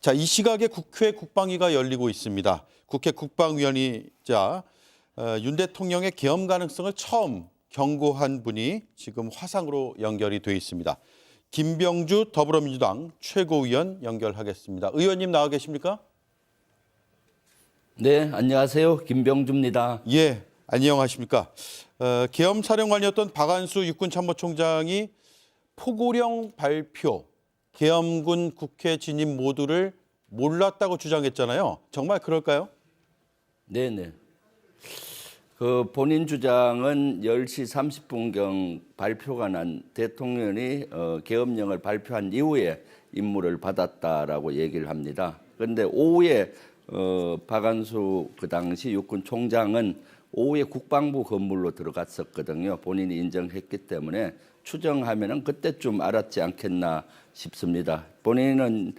자, 이 시각에 국회 국방위가 열리고 있습니다. 국회 국방위원이자 윤 대통령의 계엄 가능성을 처음 경고한 분이 지금 화상으로 연결이 돼 있습니다. 김병주 더불어민주당 최고위원 연결하겠습니다. 의원님 나와 계십니까? 네, 안녕하세요. 김병주입니다. 예, 안녕하십니까. 계엄 사령관이었던 박안수 육군참모총장이 포고령 발표, 계엄군 국회 진입 모두를 몰랐다고 주장했잖아요. 정말 그럴까요? 네네. 그 본인 주장은 10시 30분경 발표가 난 대통령이 계엄령을 발표한 이후에 임무를 받았다라고 얘기를 합니다. 그런데 오후에 박안수 그 당시 육군 총장은 오후에 국방부 건물로 들어갔었거든요. 본인이 인정했기 때문에 추정하면은 그때쯤 알았지 않겠나 싶습니다. 본인은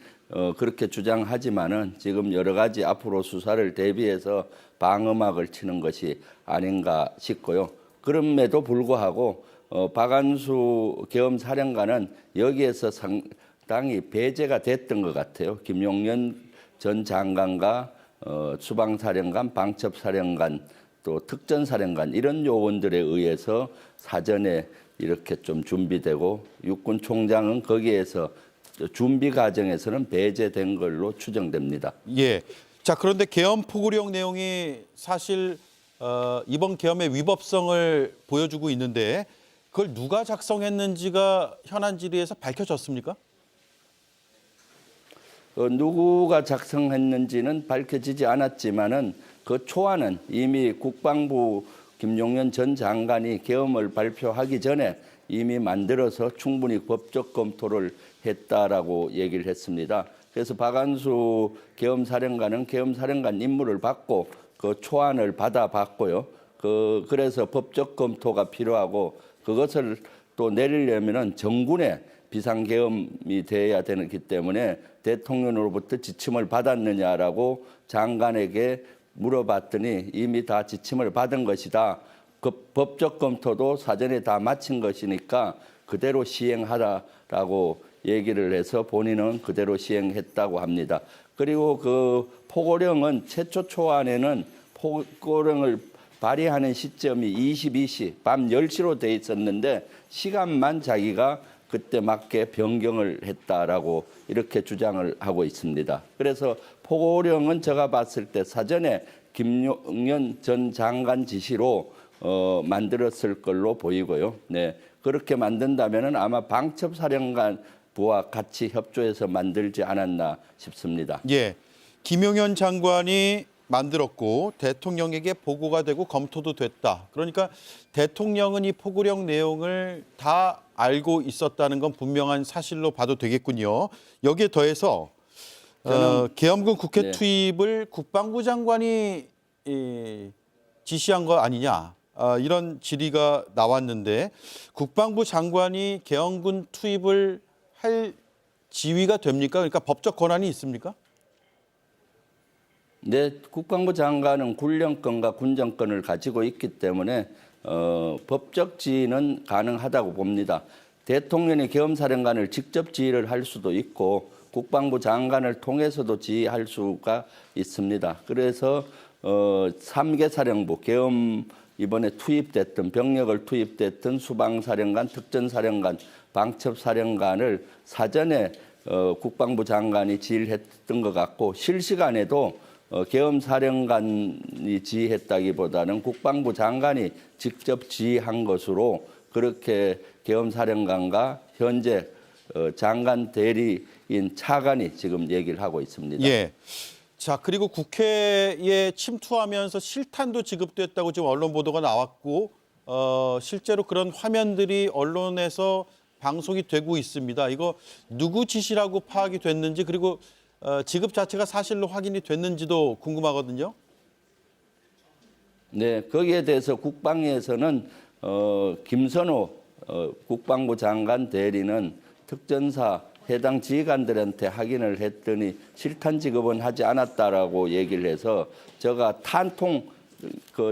그렇게 주장하지만은 지금 여러 가지 앞으로 수사를 대비해서 방어막을 치는 것이 아닌가 싶고요. 그럼에도 불구하고 박안수 계엄사령관은 여기에서 상당히 배제가 됐던 것 같아요. 김용현 전 장관과 수방사령관, 방첩사령관, 또 특전사령관 이런 요원들에 의해서 사전에 이렇게 좀 준비되고 육군 총장은 거기에서 준비 과정에서는 배제된 걸로 추정됩니다. 예. 자, 그런데 계엄 포고령 내용이 사실 이번 계엄의 위법성을 보여주고 있는데 그걸 누가 작성했는지가 현안 질의에서 밝혀졌습니까? 누구가 작성했는지는 밝혀지지 않았지만은 그 초안은 이미 국방부 김용현 전 장관이 계엄을 발표하기 전에 이미 만들어서 충분히 법적 검토를 했다라고 얘기를 했습니다. 그래서 박안수 계엄사령관은 계엄사령관 임무를 받고 그 초안을 받아봤고요. 그래서 법적 검토가 필요하고 그것을 또 내리려면은 정군의 비상계엄이 돼야 되기 때문에 대통령으로부터 지침을 받았느냐라고 장관에게 물어봤더니 이미 다 지침을 받은 것이다. 그 법적 검토도 사전에 다 마친 것이니까 그대로 시행하라라고 얘기를 해서 본인은 그대로 시행했다고 합니다. 그리고 그 포고령은 최초 초안에는 포고령을 발의하는 시점이 22시, 밤 10시로 돼 있었는데 시간만 자기가 그때 맞게 변경을 했다라고 이렇게 주장을 하고 있습니다. 그래서 포고령은 제가 봤을 때 사전에 김용현 전 장관 지시로 만들었을 걸로 보이고요. 네, 그렇게 만든다면은 아마 방첩사령관부와 같이 협조해서 만들지 않았나 싶습니다. 예. 김용현 장관이 만들었고 대통령에게 보고가 되고 검토도 됐다. 그러니까 대통령은 이 포고령 내용을 다 알고 있었다는 건 분명한 사실로 봐도 되겠군요. 여기에 더해서 계엄군 국회 네. 투입을 국방부 장관이 지시한 거 아니냐. 이런 질의가 나왔는데 국방부 장관이 계엄군 투입을 할 지위가 됩니까? 그러니까 법적 권한이 있습니까? 네, 국방부 장관은 군령권과 군정권을 가지고 있기 때문에 법적 지휘는 가능하다고 봅니다. 대통령이 계엄사령관을 직접 지휘를 할 수도 있고 국방부 장관을 통해서도 지휘할 수가 있습니다. 그래서 3개 사령부, 계엄 이번에 투입됐던 병력을 투입됐던 수방사령관, 특전사령관, 방첩사령관을 사전에 국방부 장관이 지휘를 했던 것 같고 실시간에도 계엄사령관이 지휘했다기보다는 국방부 장관이 직접 지휘한 것으로 그렇게 계엄사령관과 현재 장관 대리인 차관이 지금 얘기를 하고 있습니다. 예. 자, 그리고 국회에 침투하면서 실탄도 지급됐다고 지금 언론 보도가 나왔고 실제로 그런 화면들이 언론에서 방송이 되고 있습니다. 이거 누구 지시라고 파악이 됐는지 그리고 지급 자체가 사실로 확인이 됐는지도 궁금하거든요. 네, 거기에 대해서 국방위에서는 김선호 국방부 장관 대리는 특전사 해당 지휘관들한테 확인을 했더니 실탄 지급은 하지 않았다라고 얘기를 해서 제가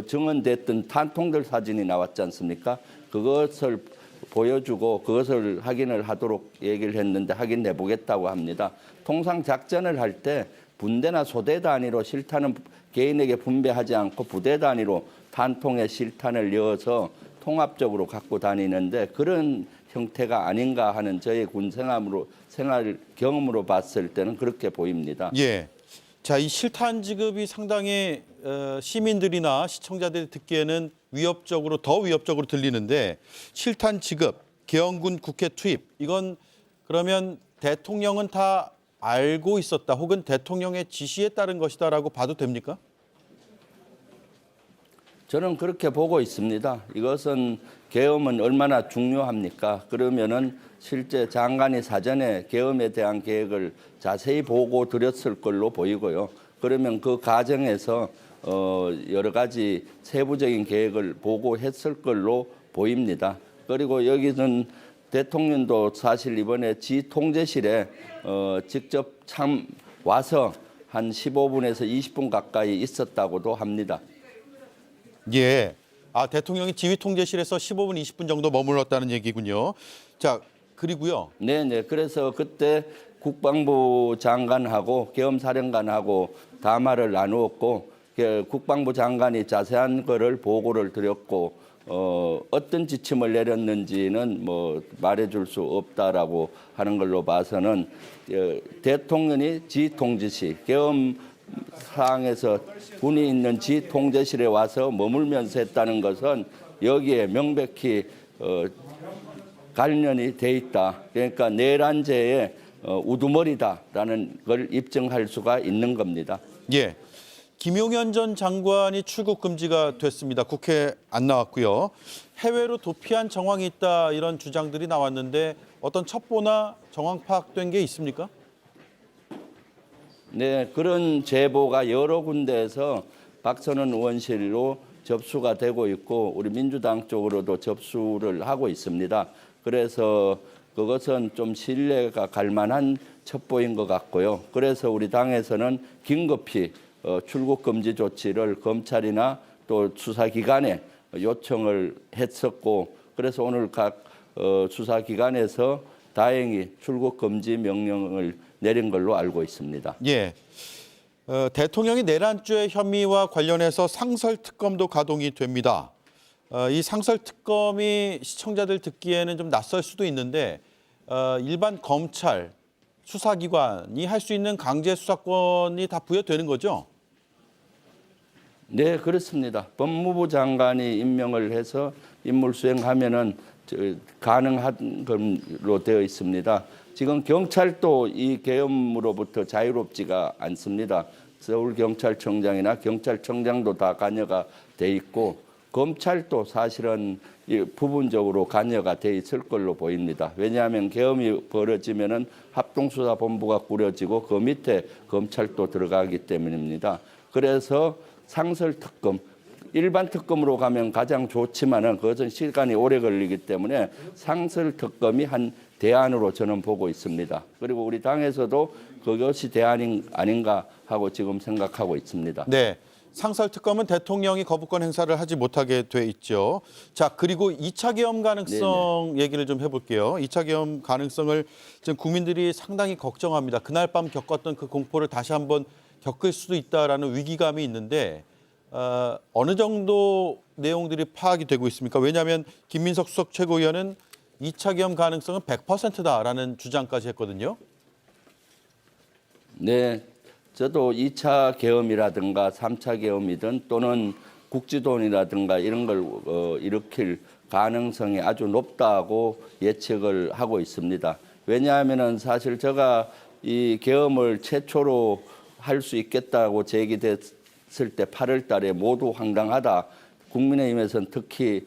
증언됐던 탄통들 사진이 나왔지 않습니까? 그것을 보여주고 그것을 확인을 하도록 얘기를 했는데 확인해 보겠다고 합니다. 통상 작전을 할 때 분대나 소대 단위로 실탄은 개인에게 분배하지 않고 부대 단위로 탄통에 실탄을 넣어서 통합적으로 갖고 다니는데 그런 형태가 아닌가 하는 저의 군 생활 경험으로 봤을 때는 그렇게 보입니다. 예. 자, 이 실탄 지급이 상당히 시민들이나 시청자들이 듣기에는 더 위협적으로 들리는데 실탄 지급, 계엄군 국회 투입 이건 그러면 대통령은 다 알고 있었다 혹은 대통령의 지시에 따른 것이다라고 봐도 됩니까? 저는 그렇게 보고 있습니다. 이것은 계엄은 얼마나 중요합니까? 그러면은 실제 장관이 사전에 계엄에 대한 계획을 자세히 보고 드렸을 걸로 보이고요. 그러면 그 과정에서 여러 가지 세부적인 계획을 보고했을 걸로 보입니다. 그리고 여기는 대통령도 사실 이번에 지 통제실에 직접 참 와서 한 15분에서 20분 가까이 있었다고도 합니다. 예. 아, 대통령이 지휘 통제실에서 15분, 20분 정도 머물렀다는 얘기군요. 자, 그리고요. 네네. 그래서 그때 국방부 장관하고 계엄사령관하고 담화를 나누었고 국방부 장관이 자세한 거를 보고를 드렸고 어떤 지침을 내렸는지는 뭐 말해줄 수 없다라고 하는 걸로 봐서는 대통령이 지통제실 계엄 사항에서 군이 있는 지통제실에 와서 머물면서 했다는 것은 여기에 명백히 관련이 돼 있다. 그러니까 내란죄의 우두머리다라는 걸 입증할 수가 있는 겁니다. 예. 김용현 전 장관이 출국 금지가 됐습니다. 국회 안 나왔고요. 해외로 도피한 정황이 있다 이런 주장들이 나왔는데 어떤 첩보나 정황 파악된 게 있습니까? 네, 그런 제보가 여러 군데에서 박선원 의원실로 접수가 되고 있고 우리 민주당 쪽으로도 접수를 하고 있습니다. 그래서 그것은 좀 신뢰가 갈 만한 첩보인 것 같고요. 그래서 우리 당에서는 긴급히 출국 금지 조치를 검찰이나 또 수사기관에 요청을 했었고 그래서 오늘 각 수사기관에서 다행히 출국 금지 명령을 내린 걸로 알고 있습니다. 예. 대통령이 내란죄 혐의와 관련해서 상설특검도 가동이 됩니다. 이 상설특검이 시청자들 듣기에는 좀 낯설 수도 있는데 일반 검찰, 수사기관이 할 수 있는 강제 수사권이 다 부여되는 거죠? 네, 그렇습니다. 법무부 장관이 임명을 해서 임무 수행하면은 가능한 걸로 되어 있습니다. 지금 경찰도 이 계엄으로부터 자유롭지가 않습니다. 서울경찰청장이나 경찰청장도 다 관여가 돼 있고 검찰도 사실은 부분적으로 관여가 돼 있을 걸로 보입니다. 왜냐하면 계엄이 벌어지면은 합동수사본부가 꾸려지고 그 밑에 검찰도 들어가기 때문입니다. 그래서 상설특검, 일반 특검으로 가면 가장 좋지만은 그것은 시간이 오래 걸리기 때문에 상설특검이 한 대안으로 저는 보고 있습니다. 그리고 우리 당에서도 그것이 대안이 아닌가 하고 지금 생각하고 있습니다. 네. 상설특검은 대통령이 거부권 행사를 하지 못하게 돼 있죠. 자, 그리고 2차 계엄 가능성 얘기를 좀 해볼게요. 2차 계엄 가능성을 지금 국민들이 상당히 걱정합니다. 그날 밤 겪었던 그 공포를 다시 한번 겪을 수도 있다라는 위기감이 있는데 어느 정도 내용들이 파악이 되고 있습니까? 왜냐하면 김민석 수석 최고위원은 2차 계엄 가능성은 100%다라는 주장까지 했거든요. 네, 저도 2차 계엄이라든가 3차 계엄이든 또는 국지돈이라든가 이런 걸 일으킬 가능성이 아주 높다고 예측을 하고 있습니다. 왜냐하면은 사실 제가 이 계엄을 최초로 할 수 있겠다고 제기됐을 때 8월 달에 모두 황당하다. 국민의힘에서는 특히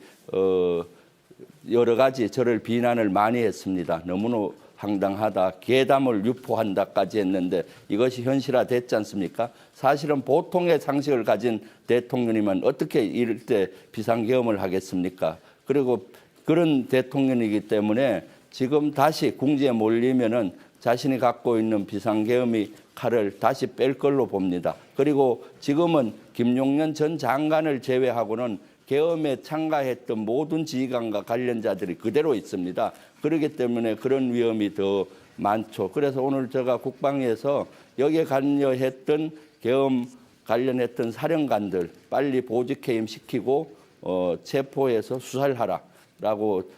여러 가지 저를 비난을 많이 했습니다. 너무나 황당하다. 괴담을 유포한다까지 했는데 이것이 현실화됐지 않습니까? 사실은 보통의 상식을 가진 대통령이면 어떻게 이럴 때 비상계엄을 하겠습니까? 그리고 그런 대통령이기 때문에 지금 다시 궁지에 몰리면은 자신이 갖고 있는 비상계엄의 칼을 다시 뺄 걸로 봅니다. 그리고 지금은 김용현 전 장관을 제외하고는 계엄에 참가했던 모든 지휘관과 관련자들이 그대로 있습니다. 그렇기 때문에 그런 위험이 더 많죠. 그래서 오늘 제가 국방위에서 여기에 관여했던 계엄 관련했던 사령관들 빨리 보직해임 시키고 체포해서 수사를 하라라고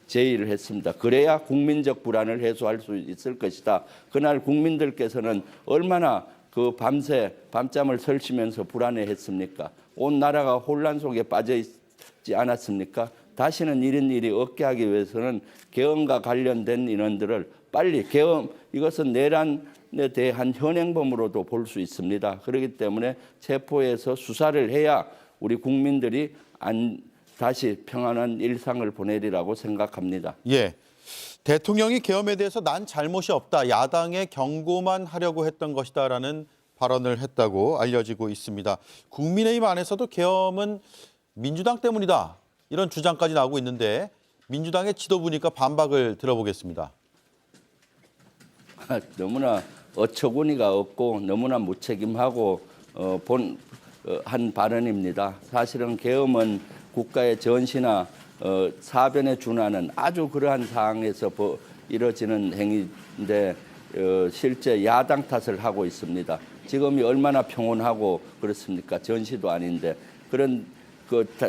제의를 했습니다. 그래야 국민적 불안을 해소할 수 있을 것이다. 그날 국민들께서는 얼마나 그 밤새 밤잠을 설치면서 불안해했습니까? 온 나라가 혼란 속에 빠져 있지 않았습니까? 다시는 이런 일이 없게 하기 위해서는 계엄과 관련된 인원들을 빨리 계엄 이것은 내란에 대한 현행범으로도 볼 수 있습니다. 그렇기 때문에 체포해서 수사를 해야 우리 국민들이 다시 평안한 일상을 보내리라고 생각합니다. 예. 대통령이 계엄에 대해서 난 잘못이 없다. 야당에 경고만 하려고 했던 것이다라는 발언을 했다고 알려지고 있습니다. 국민의힘 안에서도 계엄은 민주당 때문이다. 이런 주장까지 나오고 있는데 민주당의 지도부니까 반박을 들어보겠습니다. 너무나 어처구니가 없고 너무나 무책임하고 한 발언입니다. 사실은 계엄은 국가의 전시나 사변에 준하는 아주 그러한 상황에서 이뤄지는 행위인데 실제 야당 탓을 하고 있습니다. 지금이 얼마나 평온하고 그렇습니까? 전시도 아닌데 그런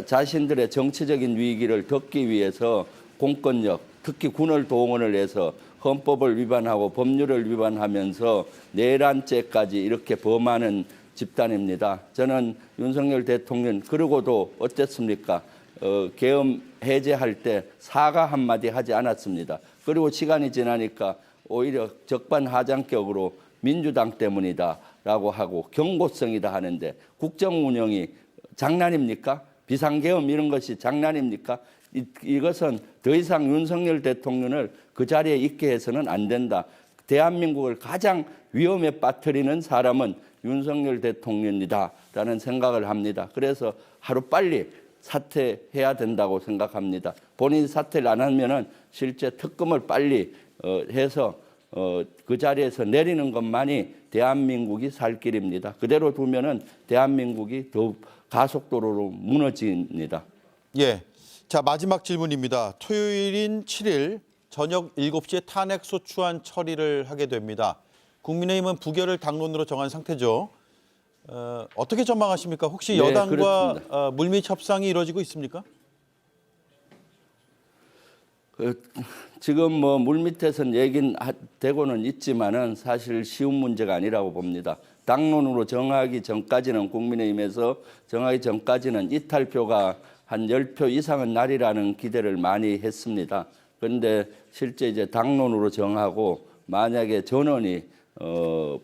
자신들의 정치적인 위기를 덮기 위해서 공권력, 특히 군을 동원을 해서 헌법을 위반하고 법률을 위반하면서 내란죄까지 이렇게 범하는 집단입니다. 저는 윤석열 대통령 그러고도 어땠습니까? 계엄 해제할 때 사과 한마디 하지 않았습니다. 그리고 시간이 지나니까 오히려 적반하장격으로 민주당 때문이다라고 하고 경고성이다 하는데 국정 운영이 장난입니까? 비상계엄 이런 것이 장난입니까? 이것은 더 이상 윤석열 대통령을 그 자리에 있게 해서는 안 된다. 대한민국을 가장 위험에 빠뜨리는 사람은 윤석열 대통령이다라는 생각을 합니다. 그래서 하루빨리 사퇴해야 된다고 생각합니다. 본인이 사퇴를 안 하면은 실제 특검을 빨리 해서 그 자리에서 내리는 것만이 대한민국이 살 길입니다. 그대로 두면은 대한민국이 더욱 가속도로로 무너집니다. 예. 자, 마지막 질문입니다. 토요일인 7일 저녁 7시에 탄핵 소추안 처리를 하게 됩니다. 국민의힘은 부결을 당론으로 정한 상태죠. 어떻게 전망하십니까? 혹시 네, 여당과 물밑 협상이 이루어지고 있습니까? 지금 뭐 물밑에서는 얘기는 되고는 있지만은 사실 쉬운 문제가 아니라고 봅니다. 당론으로 정하기 전까지는 국민의힘에서 정하기 전까지는 이탈표가 한 10표 이상은 날이라는 기대를 많이 했습니다. 그런데 실제 이제 당론으로 정하고 만약에 전원이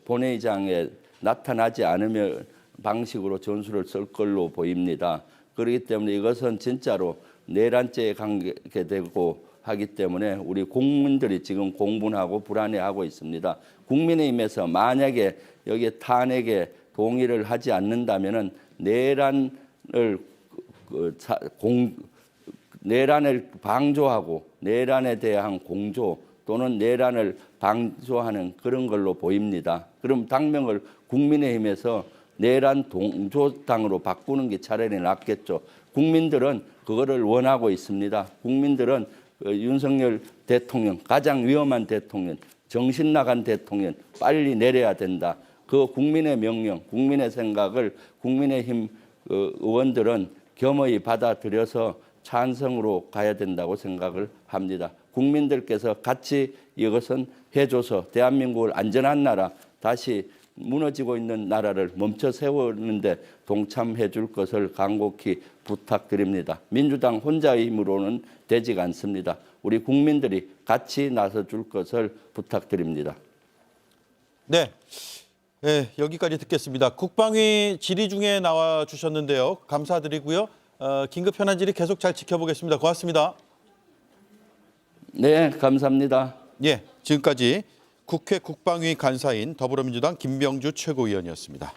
본회의장에 나타나지 않으면 방식으로 전술을 쓸 걸로 보입니다. 그렇기 때문에 이것은 진짜로 내란죄에 관계되고 하기 때문에 우리 국민들이 지금 공분하고 불안해하고 있습니다. 국민의힘에서 만약에 여기에 탄핵에 동의를 하지 않는다면은 내란을 방조하고 내란에 대한 공조 또는 내란을 방조하는 그런 걸로 보입니다. 그럼 당명을 국민의힘에서 내란 동조당으로 바꾸는 게 차라리 낫겠죠. 국민들은 그거를 원하고 있습니다. 국민들은 윤석열 대통령, 가장 위험한 대통령, 정신 나간 대통령 빨리 내려야 된다. 그 국민의 명령, 국민의 생각을 국민의힘 의원들은 겸허히 받아들여서 찬성으로 가야 된다고 생각을 합니다. 국민들께서 같이 이것은 해줘서 대한민국을 안전한 나라, 다시 무너지고 있는 나라를 멈춰 세우는데 동참해 줄 것을 간곡히 부탁드립니다. 민주당 혼자의 힘으로는 되지가 않습니다. 우리 국민들이 같이 나서 줄 것을 부탁드립니다. 네. 네, 여기까지 듣겠습니다. 국방위 질의 중에 나와 주셨는데요. 감사드리고요. 긴급 현안 질의 계속 잘 지켜보겠습니다. 고맙습니다. 네, 감사합니다. 예, 지금까지 국회 국방위 간사인 더불어민주당 김병주 최고위원이었습니다.